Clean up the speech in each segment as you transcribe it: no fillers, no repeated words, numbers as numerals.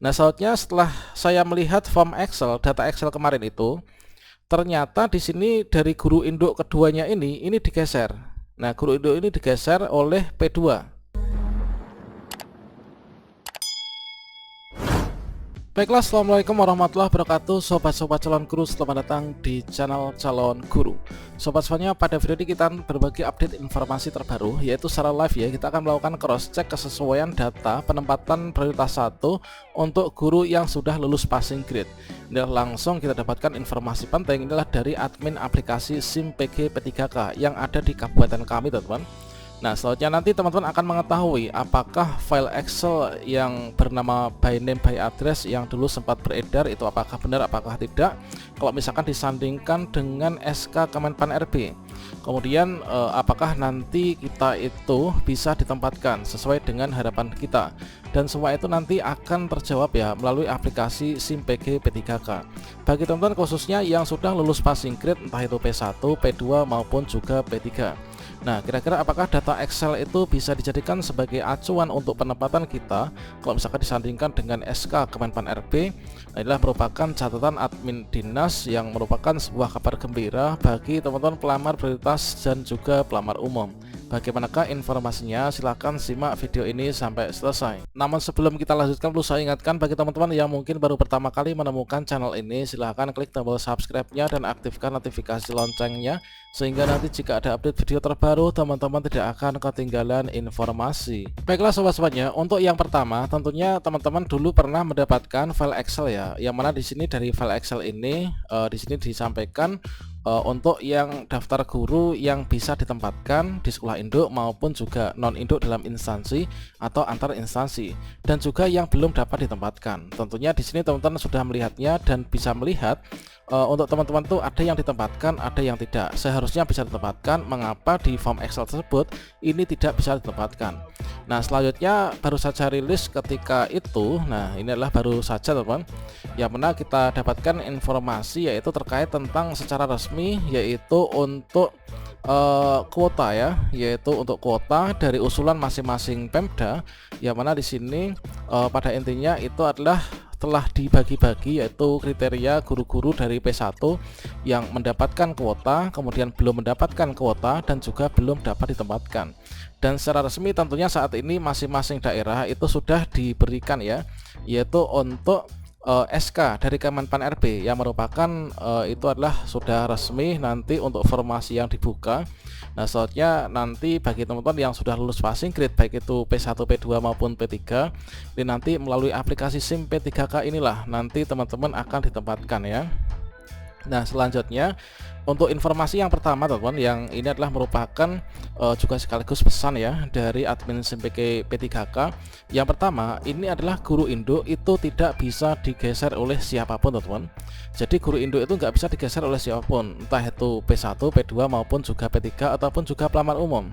Nah, selanjutnya setelah saya melihat form Excel, data Excel kemarin itu, ternyata di sini dari guru induk keduanya ini digeser. Nah, guru induk ini digeser oleh P2. Baiklah, assalamualaikum warahmatullahi wabarakatuh, sobat-sobat calon guru, selamat datang di channel calon guru. Sobat semuanya, pada video ini kita berbagi update informasi terbaru, yaitu secara live ya. Kita akan melakukan cross check kesesuaian data penempatan prioritas 1 untuk guru yang sudah lulus passing grade. Ini langsung kita dapatkan informasi penting, inilah dari admin aplikasi SIMPG P3K yang ada di kabupaten kami, teman-teman. Nah, selanjutnya nanti teman-teman akan mengetahui apakah file Excel yang bernama by name by address yang dulu sempat beredar itu apakah benar, apakah tidak, kalau misalkan disandingkan dengan SK Kemenpan RB. Kemudian apakah nanti kita itu bisa ditempatkan sesuai dengan harapan kita. Dan semua itu nanti akan terjawab ya melalui aplikasi SIMPG P3K. Bagi teman-teman khususnya yang sudah lulus passing grade, entah itu P1, P2 maupun juga P3. Nah, kira-kira apakah data Excel itu bisa dijadikan sebagai acuan untuk penempatan kita kalau misalkan disandingkan dengan SK Kemenpan RB? Nah, inilah merupakan catatan admin dinas yang merupakan sebuah kabar gembira bagi teman-teman pelamar prioritas dan juga pelamar umum. Bagaimanakah informasinya? Silahkan simak video ini sampai selesai. Namun sebelum kita lanjutkan, perlu saya ingatkan bagi teman-teman yang mungkin baru pertama kali menemukan channel ini, silahkan klik tombol subscribe-nya dan aktifkan notifikasi loncengnya, sehingga nanti jika ada update video terbaru, teman-teman tidak akan ketinggalan informasi. Baiklah sobat-sobatnya, untuk yang pertama tentunya teman-teman dulu pernah mendapatkan file Excel ya, yang mana di sini dari file Excel ini di sini disampaikan untuk yang daftar guru yang bisa ditempatkan di sekolah induk maupun juga non induk dalam instansi atau antar instansi, dan juga yang belum dapat ditempatkan. Tentunya di sini teman-teman sudah melihatnya dan bisa melihat untuk teman-teman tuh ada yang ditempatkan, ada yang tidak. Seharusnya bisa ditempatkan, mengapa di form Excel tersebut ini tidak bisa ditempatkan. Nah, selanjutnya baru saja rilis ketika itu. Nah, ini adalah baru saja teman-teman, yang mana kita dapatkan informasi yaitu terkait tentang secara resmi, yaitu untuk kuota ya, yaitu untuk kuota dari usulan masing-masing Pemda, yang mana di sini pada intinya itu adalah telah dibagi-bagi, yaitu kriteria guru-guru dari P1 yang mendapatkan kuota, kemudian belum mendapatkan kuota, dan juga belum dapat ditempatkan. Dan secara resmi tentunya saat ini masing-masing daerah itu sudah diberikan ya, yaitu untuk SK dari Kemenpan RB yang merupakan itu adalah sudah resmi nanti untuk formasi yang dibuka. Nah, selanjutnya nanti bagi teman-teman yang sudah lulus passing grade baik itu P1, P2 maupun P3, ini nanti melalui aplikasi SIM P3K inilah nanti teman-teman akan ditempatkan ya. Nah, selanjutnya untuk informasi yang pertama teman-teman, yang ini adalah merupakan juga sekaligus pesan ya dari admin SIMPG P3K. Yang pertama, ini adalah guru induk itu tidak bisa digeser oleh siapapun teman-teman. Jadi guru induk itu nggak bisa digeser oleh siapapun, entah itu P1, P2 maupun juga P3 ataupun juga pelamar umum.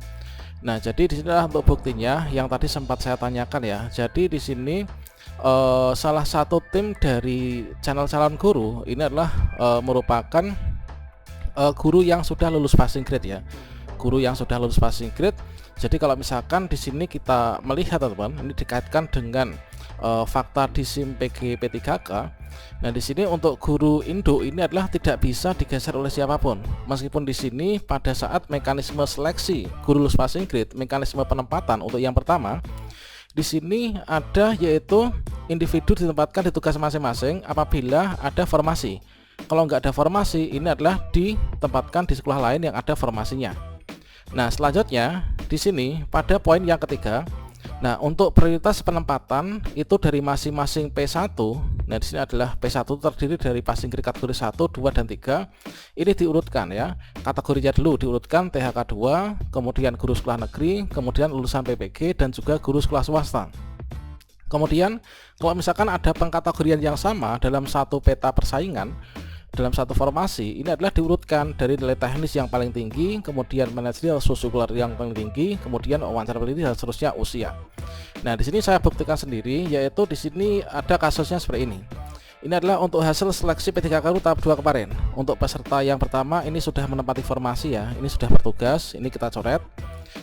Nah, jadi di sini adalah untuk buktinya yang tadi sempat saya tanyakan ya. Jadi di sini salah satu tim dari channel calon guru ini adalah merupakan guru yang sudah lulus passing grade ya, guru yang sudah lulus passing grade. Jadi kalau misalkan di sini kita melihat teman-teman, ini dikaitkan dengan fakta di SIMPG P3K. Nah, di sini untuk guru induk ini adalah tidak bisa digeser oleh siapapun. Meskipun di sini pada saat mekanisme seleksi guru lulus passing grade, mekanisme penempatan untuk yang pertama, di sini ada yaitu individu ditempatkan di tugas masing-masing apabila ada formasi. Kalau nggak ada formasi, ini adalah ditempatkan di sekolah lain yang ada formasinya. Nah, selanjutnya di sini pada poin yang ketiga. Nah, untuk prioritas penempatan itu dari masing-masing P1. Nah, di sini adalah P1 terdiri dari passing grade kategori 1, 2 dan 3. Ini diurutkan ya. Kategorinya dulu diurutkan THK 2, kemudian guru sekolah negeri, kemudian lulusan PPG dan juga guru sekolah swasta. Kemudian kalau misalkan ada pengkategorian yang sama dalam satu peta persaingan, dalam satu formasi, ini adalah diurutkan dari nilai teknis yang paling tinggi, kemudian manajerial sosiokulatur yang paling tinggi, kemudian wawancara peneliti dan seterusnya usia. Nah, di sini saya buktikan sendiri, yaitu di sini ada kasusnya seperti ini. Ini adalah untuk hasil seleksi P3K tahap 2 kemarin. Untuk peserta yang pertama ini sudah menempati formasi ya, ini sudah bertugas, ini kita coret.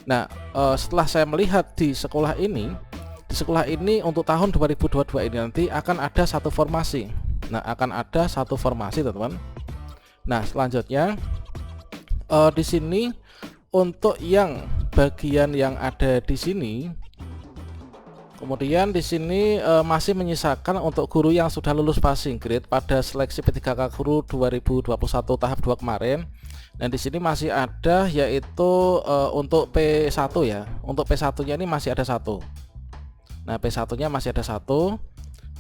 Nah, setelah saya melihat di sekolah ini, di di sekolah ini untuk tahun 2022 ini nanti akan ada satu formasi. Nah, akan ada satu formasi teman-teman. Nah, selanjutnya di sini untuk yang bagian yang ada di sini, kemudian di sini masih menyisakan untuk guru yang sudah lulus passing grade pada seleksi P3K Guru 2021 tahap 2 kemarin. Dan di sini masih ada yaitu untuk P1 ya. Untuk P1-nya ini masih ada satu. Nah, P1-nya masih ada satu.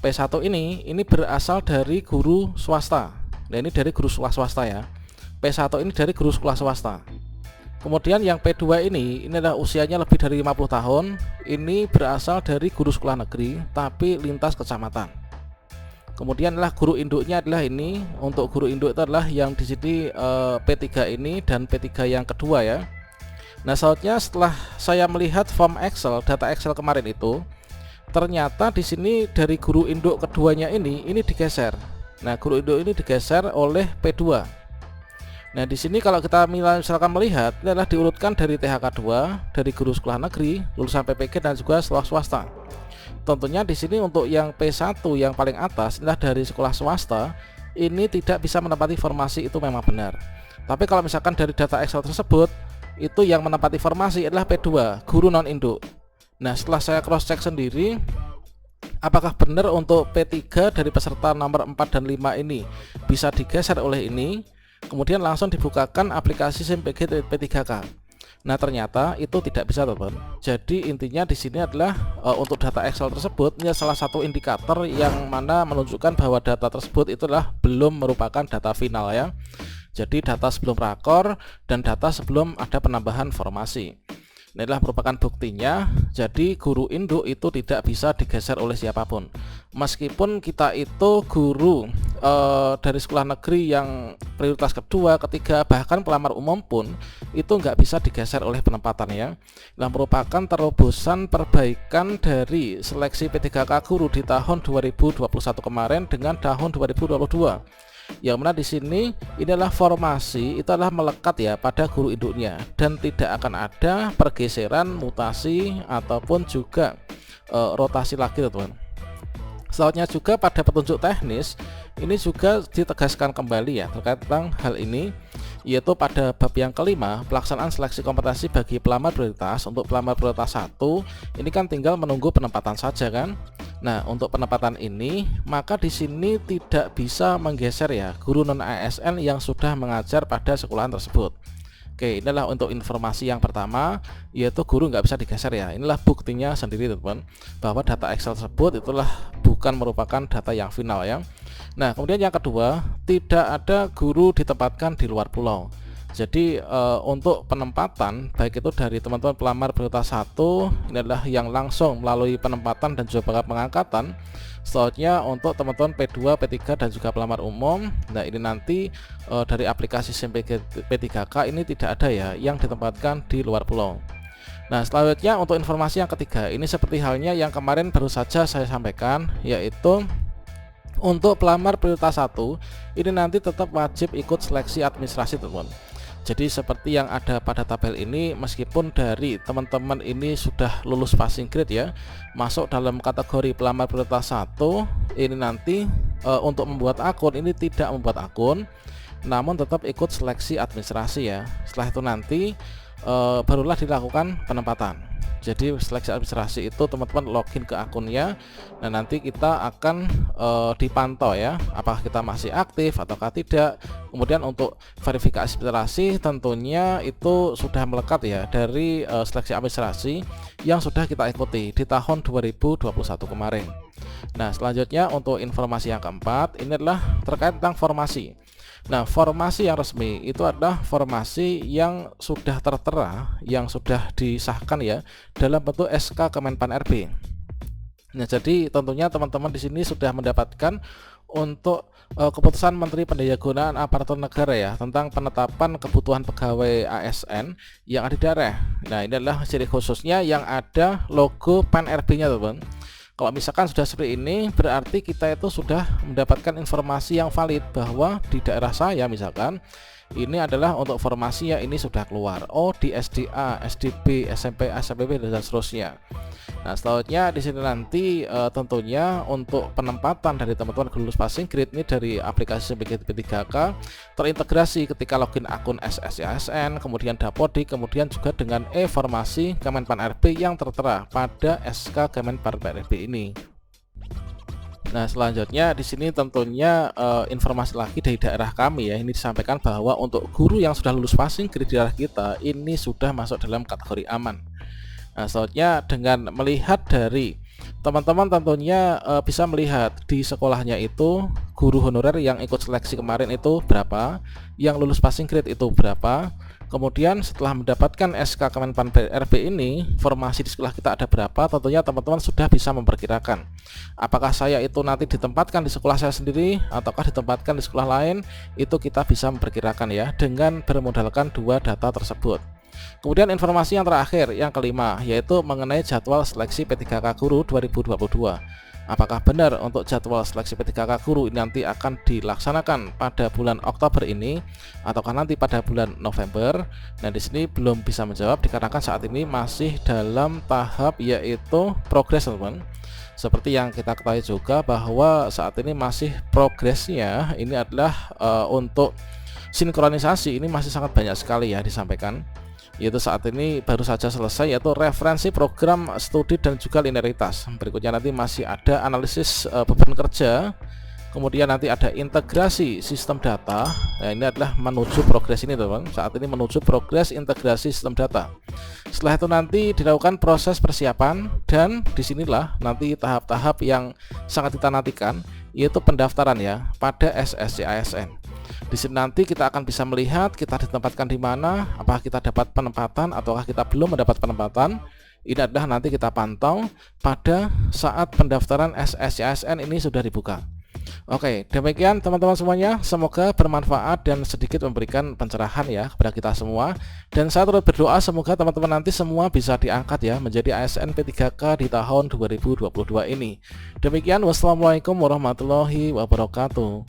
P1 ini berasal dari guru swasta. Nah, ini dari guru sekolah swasta ya. P1 ini dari guru sekolah swasta. Kemudian yang P2 ini adalah usianya lebih dari 50 tahun. Ini berasal dari guru sekolah negeri tapi lintas kecamatan. Kemudian adalah guru induknya adalah ini. Untuk guru induk itu adalah yang di sini P3 ini dan P3 yang kedua ya. Nah, selanjutnya setelah saya melihat form Excel, data Excel kemarin itu, ternyata di sini dari guru induk keduanya ini digeser. Nah, guru induk ini digeser oleh P2. Nah, di sini kalau kita misalkan melihat, ini adalah diurutkan dari THK 2, dari guru sekolah negeri, lulusan PPG dan juga sekolah swasta. Tentunya di sini untuk yang P1 yang paling atas adalah dari sekolah swasta, ini tidak bisa menempati formasi, itu memang benar. Tapi kalau misalkan dari data Excel tersebut, itu yang menempati formasi adalah P2, guru non induk. Nah, setelah saya cross check sendiri, apakah benar untuk P3 dari peserta nomor 4 dan 5 ini bisa digeser oleh ini, kemudian langsung dibukakan aplikasi SIMPG P3K. Nah, ternyata itu tidak bisa teman. Jadi intinya di sini adalah untuk data Excel tersebut ini salah satu indikator yang mana menunjukkan bahwa data tersebut itulah belum merupakan data final ya. Jadi data sebelum rakor dan data sebelum ada penambahan formasi. Ini adalah merupakan buktinya. Jadi guru induk itu tidak bisa digeser oleh siapapun. Meskipun kita itu guru dari sekolah negeri yang prioritas kedua, ketiga, bahkan pelamar umum pun itu nggak bisa digeser oleh penempatan ya. Nah, merupakan terobosan perbaikan dari seleksi P3K Guru di tahun 2021 kemarin dengan tahun 2022. Yang mana di sini adalah formasi itu adalah melekat ya pada guru induknya dan tidak akan ada pergeseran, mutasi ataupun juga rotasi lagi teman-teman. Selanjutnya juga pada petunjuk teknis ini juga ditegaskan kembali ya terkait tentang hal ini, yaitu pada bab yang kelima, pelaksanaan seleksi kompetensi bagi pelamar prioritas. Untuk pelamar prioritas 1 ini kan tinggal menunggu penempatan saja kan. Nah, untuk penempatan ini maka di sini tidak bisa menggeser ya guru non ASN yang sudah mengajar pada sekolahan tersebut. Oke, inilah untuk informasi yang pertama, yaitu guru nggak bisa digeser ya. Inilah buktinya sendiri teman-teman bahwa data Excel tersebut itulah bukan merupakan data yang final ya. Nah, kemudian yang kedua, tidak ada guru ditempatkan di luar pulau. Jadi untuk penempatan baik itu dari teman-teman pelamar prioritas 1 ini adalah yang langsung melalui penempatan dan juga pengangkatan. Selanjutnya untuk teman-teman P2, P3 dan juga pelamar umum. Nah, ini nanti dari aplikasi SIMPG P3K ini tidak ada ya yang ditempatkan di luar pulau. Nah, selanjutnya untuk informasi yang ketiga, ini seperti halnya yang kemarin baru saja saya sampaikan, yaitu untuk pelamar prioritas 1 ini nanti tetap wajib ikut seleksi administrasi teman-teman. Jadi seperti yang ada pada tabel ini, meskipun dari teman-teman ini sudah lulus passing grade ya, masuk dalam kategori pelamar prioritas 1, ini nanti untuk membuat akun ini tidak membuat akun, namun tetap ikut seleksi administrasi ya. Setelah itu nanti barulah dilakukan penempatan. Jadi seleksi administrasi itu teman-teman login ke akunnya. Nah, nanti kita akan dipantau ya, apakah kita masih aktif ataukah tidak. Kemudian untuk verifikasi administrasi tentunya itu sudah melekat ya dari seleksi administrasi yang sudah kita ikuti di tahun 2021 kemarin. Nah, selanjutnya untuk informasi yang keempat, ini adalah terkait tentang formasi. Nah, formasi yang resmi itu adalah formasi yang sudah tertera, yang sudah disahkan ya dalam bentuk SK Kemenpan RB. Nah, jadi tentunya teman-teman di sini sudah mendapatkan untuk keputusan Menteri Pendayagunaan Aparatur Negara ya tentang penetapan kebutuhan pegawai ASN yang ada di daerah. Nah, ini adalah ciri khususnya yang ada logo PAN RB-nya, teman-teman. Kalau misalkan sudah seperti ini, berarti kita itu sudah mendapatkan informasi yang valid bahwa di daerah saya misalkan ini adalah untuk formasi ya ini sudah keluar. Oh, di SDA, SDB, SMP, SMPP dan seterusnya. Nah, selanjutnya di sini nanti tentunya untuk penempatan dari teman-teman guru lulus passing grade ini dari aplikasi P3K terintegrasi ketika login akun SSCASN, kemudian Dapodik, kemudian juga dengan e-formasi Kemenpan RB yang tertera pada SK Kemenpan RB ini. Nah, selanjutnya di sini tentunya informasi lagi dari daerah kami ya. Ini disampaikan bahwa untuk guru yang sudah lulus passing grade di daerah kita ini sudah masuk dalam kategori aman. Nah, selanjutnya dengan melihat dari teman-teman tentunya bisa melihat di sekolahnya itu guru honorer yang ikut seleksi kemarin itu berapa, yang lulus passing grade itu berapa. Kemudian setelah mendapatkan SK Kemenpan RB ini, formasi di sekolah kita ada berapa, tentunya teman-teman sudah bisa memperkirakan apakah saya itu nanti ditempatkan di sekolah saya sendiri ataukah ditempatkan di sekolah lain. Itu kita bisa memperkirakan ya dengan bermodalkan dua data tersebut. Kemudian informasi yang terakhir, yang kelima, yaitu mengenai jadwal seleksi P3K Guru 2022. Apakah benar untuk jadwal seleksi P3K Guru ini nanti akan dilaksanakan pada bulan Oktober ini ataukah nanti pada bulan November? Nah, di sini belum bisa menjawab dikarenakan saat ini masih dalam tahap yaitu progres, teman-teman. Seperti yang kita ketahui juga bahwa saat ini masih progresnya ini adalah untuk sinkronisasi ini masih sangat banyak sekali ya disampaikan. Yaitu saat ini baru saja selesai yaitu referensi program studi dan juga linearitas. Berikutnya nanti masih ada analisis beban kerja, kemudian nanti ada integrasi sistem data. Nah, ini adalah menuju progres ini, teman-teman. Saat ini menuju progres integrasi sistem data. Setelah itu nanti dilakukan proses persiapan, dan disinilah nanti tahap-tahap yang sangat kita nantikan, yaitu pendaftaran ya pada SSCASN. Di sini nanti kita akan bisa melihat kita ditempatkan di mana, apakah kita dapat penempatan ataukah kita belum mendapat penempatan. Ini adalah nanti kita pantau pada saat pendaftaran SSCASN ini sudah dibuka. Oke, demikian teman-teman semuanya, semoga bermanfaat dan sedikit memberikan pencerahan ya kepada kita semua. Dan saya turut berdoa semoga teman-teman nanti semua bisa diangkat ya menjadi ASN P3K di tahun 2022 ini. Demikian, wassalamualaikum warahmatullahi wabarakatuh.